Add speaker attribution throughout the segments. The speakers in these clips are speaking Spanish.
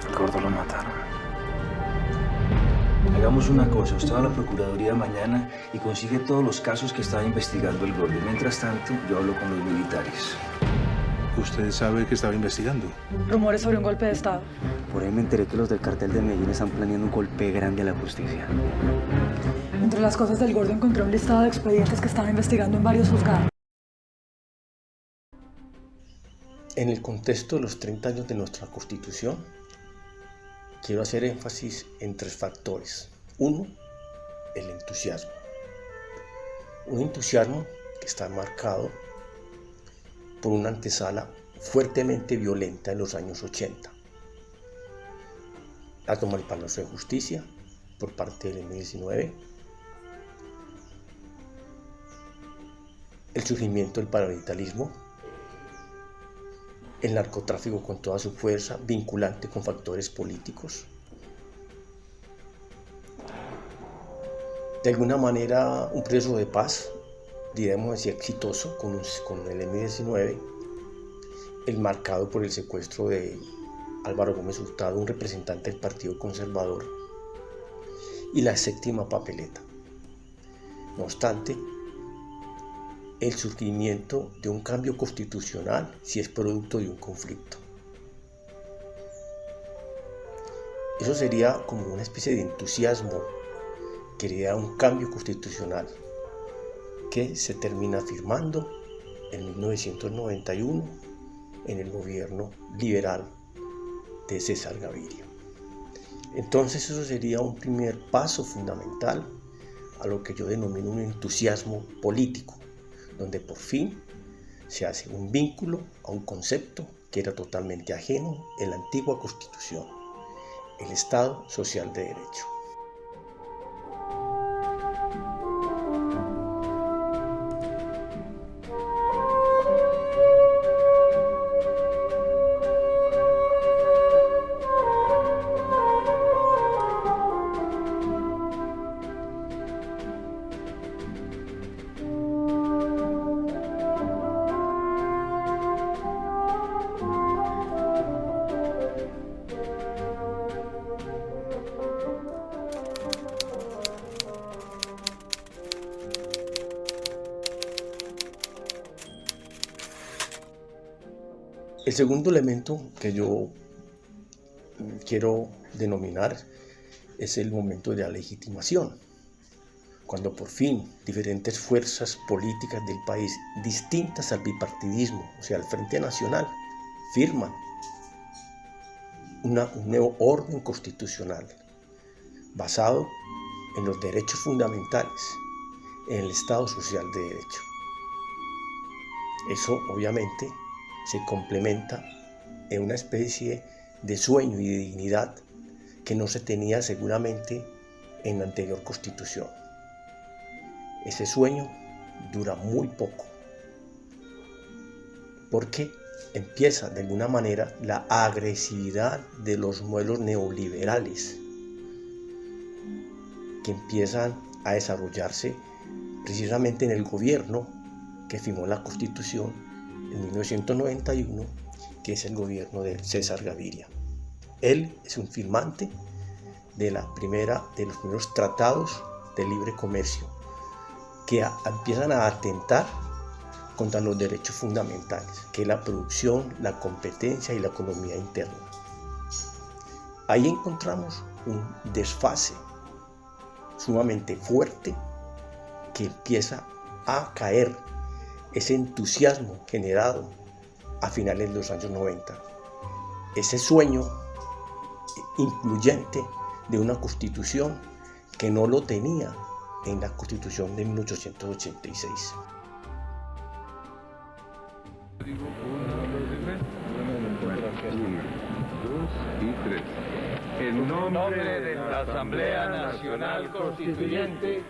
Speaker 1: El gordo lo mataron. Hagamos una cosa, usted va a la Procuraduría mañana y consigue todos los casos que estaba investigando el gordo. Mientras tanto, yo hablo con los militares.
Speaker 2: ¿Usted sabe que estaba investigando?
Speaker 3: Rumores sobre un golpe de Estado.
Speaker 4: Por ahí me enteré que los del cartel de Medellín están planeando un golpe grande a la justicia.
Speaker 3: Entre las cosas del gordo encontré un listado de expedientes que estaba investigando en varios juzgados.
Speaker 5: En el contexto de los 30 años de nuestra Constitución, quiero hacer énfasis en 3 factores. 1, el entusiasmo. Un entusiasmo que está marcado por una antesala fuertemente violenta en los años 80. La toma del Palacio de Justicia por parte del M-19, el surgimiento del paramilitarismo, el narcotráfico con toda su fuerza vinculante con factores políticos. De alguna manera un proceso de paz, diremos así, exitoso con el M-19, el marcado por el secuestro de Álvaro Gómez Hurtado, un representante del Partido Conservador, y la 7ª papeleta. No obstante, el surgimiento de un cambio constitucional si es producto de un conflicto. Eso sería como una especie de entusiasmo que crea un cambio constitucional que se termina firmando en 1991 en el gobierno liberal de César Gaviria. Entonces eso sería un primer paso fundamental a lo que yo denomino un entusiasmo político, donde por fin se hace un vínculo a un concepto que era totalmente ajeno en la antigua Constitución, el Estado Social de Derecho. El segundo elemento que yo quiero denominar es el momento de la legitimación, cuando por fin diferentes fuerzas políticas del país, distintas al bipartidismo, o sea, al Frente Nacional, firman un nuevo orden constitucional basado en los derechos fundamentales, en el Estado Social de Derecho. Eso obviamente se complementa en una especie de sueño y de dignidad que no se tenía seguramente en la anterior Constitución. Ese sueño dura muy poco, porque empieza de alguna manera la agresividad de los modelos neoliberales que empiezan a desarrollarse precisamente en el gobierno que firmó la Constitución en 1991, que es el gobierno de César Gaviria. Él es un firmante de los primeros tratados de libre comercio que empiezan a atentar contra los derechos fundamentales, que es la producción, la competencia y la economía interna. Ahí encontramos un desfase sumamente fuerte que empieza a caer ese entusiasmo generado a finales de los años 90, ese sueño incluyente de una constitución que no lo tenía en la Constitución de 1886.
Speaker 6: En nombre de la Asamblea Nacional Constituyente,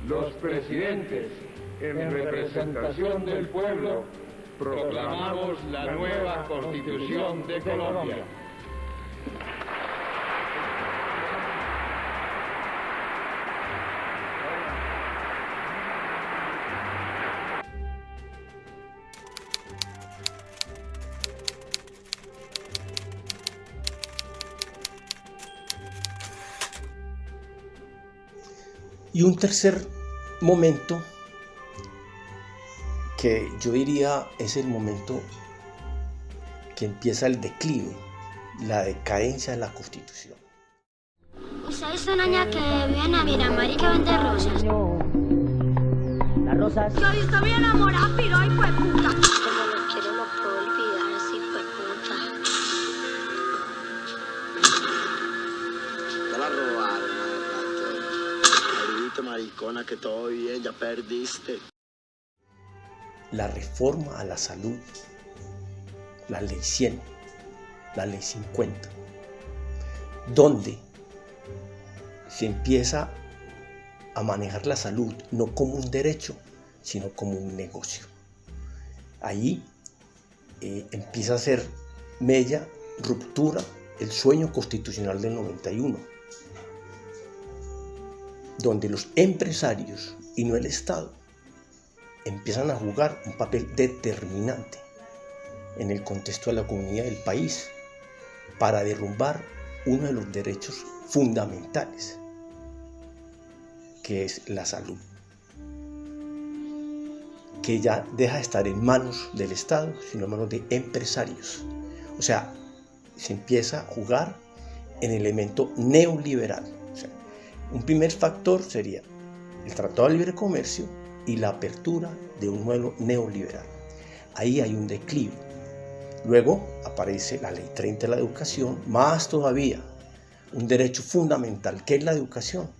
Speaker 6: los presidentes, en representación del pueblo, proclamamos la nueva Constitución de Colombia.
Speaker 5: Y un tercer momento que yo diría es el momento que empieza el declive, la decadencia de la Constitución.
Speaker 7: ¿Usted ha visto una niña que vive en Miramar y que vende rosas?
Speaker 8: Las rosas.
Speaker 7: Yo he visto bien enamorada, pero ay, fue puta. Como lo quiero, lo puedo olvidar, sí, fue puta.
Speaker 9: Te la robaron, Abrite, maricona, que todo bien, ya perdiste.
Speaker 5: La reforma a la salud, la ley 100, la ley 50, donde se empieza a manejar la salud no como un derecho, sino como un negocio. Ahí empieza a ser mella, ruptura, el sueño constitucional del 91, donde los empresarios y no el Estado empiezan a jugar un papel determinante en el contexto de la economía del país para derrumbar uno de los derechos fundamentales, que es la salud, que ya deja de estar en manos del Estado, sino en manos de empresarios. O sea, se empieza a jugar en el elemento neoliberal. O sea, un primer factor sería el Tratado de Libre Comercio y la apertura de un modelo neoliberal. Ahí hay un declive. Luego aparece la Ley 30 de la educación, más todavía un derecho fundamental que es la educación,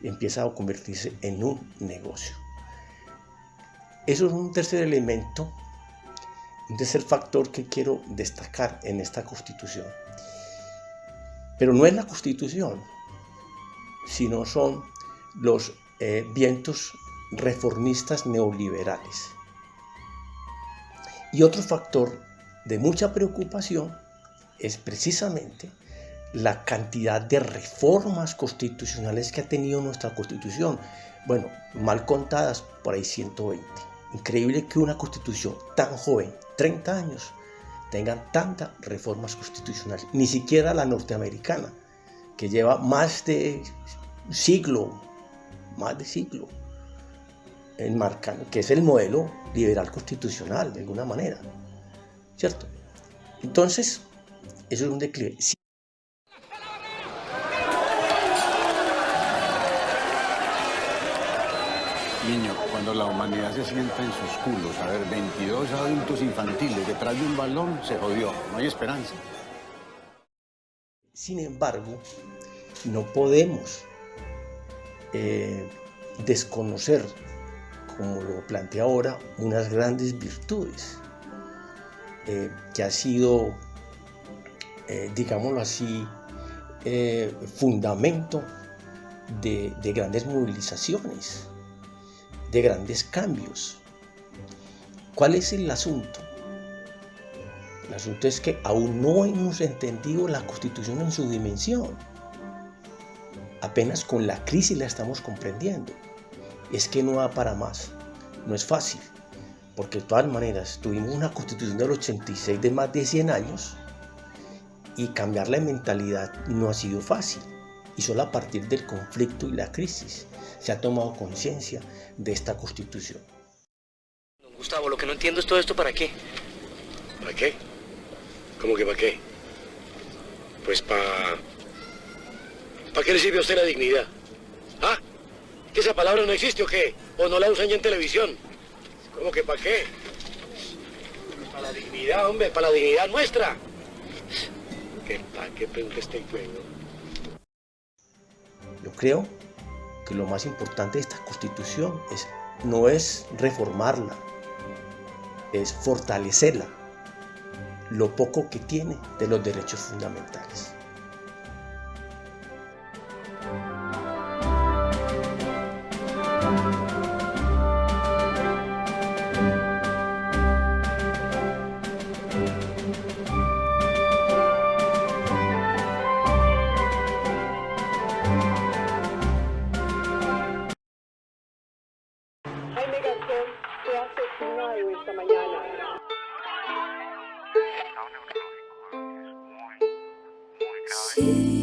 Speaker 5: y empieza a convertirse en un negocio. Eso es un tercer elemento, un tercer factor que quiero destacar en esta Constitución. Pero no es la Constitución, sino son los vientos reformistas neoliberales. Y otro factor de mucha preocupación es precisamente la cantidad de reformas constitucionales que ha tenido nuestra Constitución. Bueno, mal contadas, por ahí 120. Increíble que una Constitución tan joven, 30 años, tengan tantas reformas constitucionales. Ni siquiera la norteamericana, que lleva más de siglo, enmarcando, que es el modelo liberal constitucional, de alguna manera, ¿cierto? Entonces, eso es un declive.
Speaker 10: Niño, cuando la humanidad se sienta en sus culos, a ver, 22 adultos infantiles detrás de un balón, se jodió, no hay esperanza.
Speaker 5: Sin embargo, no podemos desconocer, como lo plantea ahora, unas grandes virtudes que ha sido, digámoslo así, fundamento de grandes movilizaciones, de grandes cambios. ¿Cuál es el asunto? El asunto es que aún no hemos entendido la Constitución en su dimensión. Apenas con la crisis la estamos comprendiendo. Es que no da para más. No es fácil, porque de todas maneras tuvimos una Constitución del 86 de más de 100 años y cambiar la mentalidad no ha sido fácil. Y solo a partir del conflicto y la crisis se ha tomado conciencia de esta Constitución.
Speaker 8: Gustavo, lo que no entiendo es todo esto, ¿para qué?
Speaker 11: ¿Para qué? ¿Cómo que para qué? Pues ¿para qué le sirve a usted la dignidad? ¿Ah? ¿Que esa palabra no existe o qué? ¿O no la usan ya en televisión? ¿Cómo que para qué? Para la dignidad, hombre, para la dignidad nuestra. ¿Qué pregunta este juego?
Speaker 5: Yo creo que lo más importante de esta Constitución no es reformarla, es fortalecerla, lo poco que tiene de los derechos fundamentales.
Speaker 12: Jaime Garzón fue asesinado esta mañana.
Speaker 13: Sí.